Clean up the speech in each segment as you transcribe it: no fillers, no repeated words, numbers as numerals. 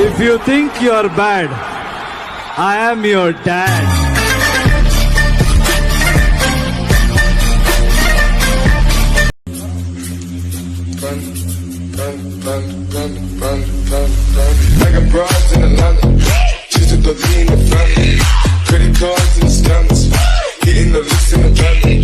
If you think you're bad, I am your dad. I got broads in Atlanta, just to the lean the family, credit cards and scams, hitting the licks in the family.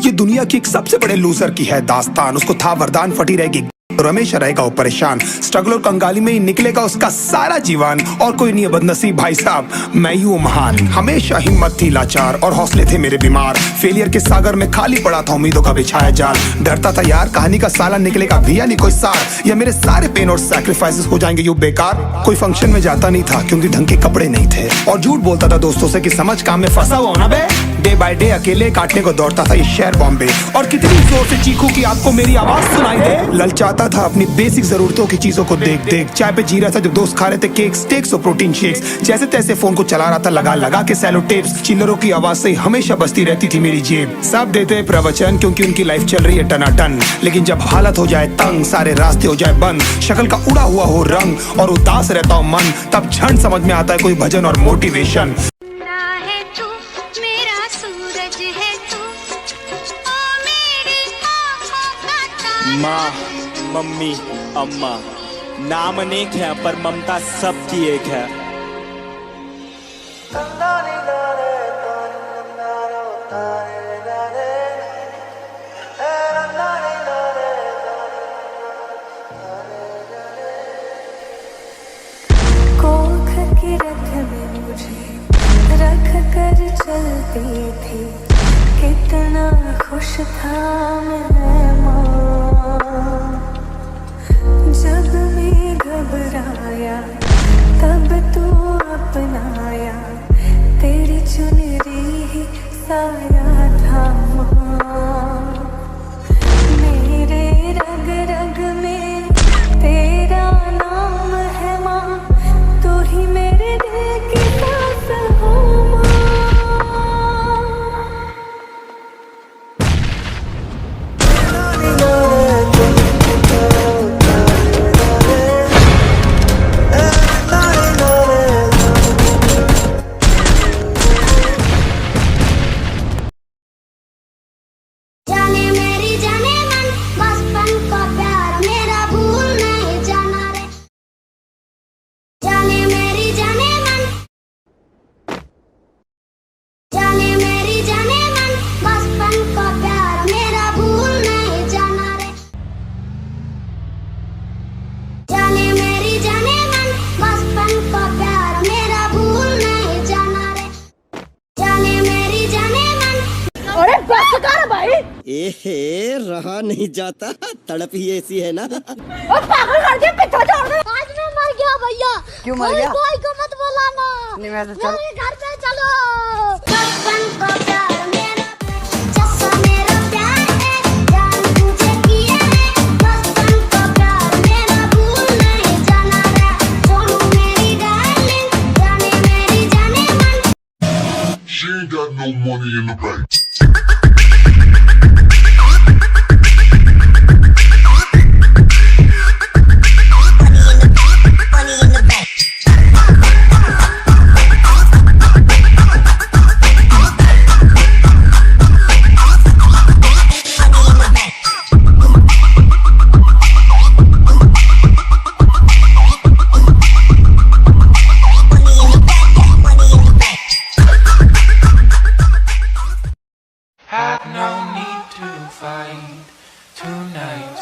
ये दुनिया की एक सबसे बड़े loser की है दास्तान। उसको था वरदान, फटी रहेगी और हमेशा रहेगा वो परेशान। स्ट्रगल और कंगाली में ही निकलेगा उसका सारा जीवन। और कोई नहीं है बदनसीब भाई साहब, मैं ही हूँ महान। हमेशा हिम्मत थी लाचार और हौसले थे मेरे बीमार। फेलियर के सागर में खाली पड़ा था उम्मीदों का बिछाया जाल। डरता था यार कहानी का साला निकलेगा भी या नहीं कोई सार, या मेरे सारे पेन और सैक्रिफाइसेस हो जाएंगे यूं बेकार। कोई फंक्शन में जाता नहीं था क्योंकि ढंग के कपड़े नहीं थे, और झूठ बोलता था दोस्तों से कि समझ काम में फंसा हुआ ना बे। डे बाय डे अकेले काटने को दौड़ता था ये शहर बॉम्बे। और कितनी जोर से चीखूं कि आपको मेरी आवाज सुनाई दे। ललचाता था अपनी बेसिक जरूरतों की चीजों को देख देख। चाय पे जी रहा था जब दोस्त खा रहे थे केक, स्टेक्स और प्रोटीन शेक्स। जैसे तैसे फोन को चला रहा था लगा लगा के सैलो टेप्स। चिल्लरों की आवाज से हमेशा बजती रहती थी मेरी जेब। सब देते प्रवचन क्योंकि उनकी लाइफ चल रही है टनाटन, लेकिन जब हालत हो जाए तंग, सारे रास्ते हो जाए बंद, शक्ल का उड़ा हुआ हो रंग और उदास रहता हो मन, तब क्षण समझ में आता है कोई भजन और मोटिवेशन। माँ, मम्मी, अम्मा, नाम अनेक है पर ममता सबकी एक है। कोख की रथ में मुझे रख कर चलती थी, कितना खुश था मैं माँ। जब भी घबराया तब तू अपनाया, तेरी चुनरी ही साया था माँ। मेरे रग रग में तेरा नाम है माँ, तू ही मेरे दिल की सांस हो माँ। एहे, रहा नहीं जाता, तड़प ही ऐसी है ना। और पागल कर दिया, पिट्ठा छोड़ दे। आज मैं मर गया भैया। क्यों मर गया? कोई को मत बुलाना। नहीं मैं तो चल। घर पे चलो। बचपन का प्यार मेरा, जैसा मेरा प्यार है, जान तुझे किया है। बचपन का प्यार मेरा भूल नहीं जाना रे, सोनू मेरी डार्लिंग, जाने मेरी जाने मन। She ain't got no money in the bank. Had no need to fight tonight.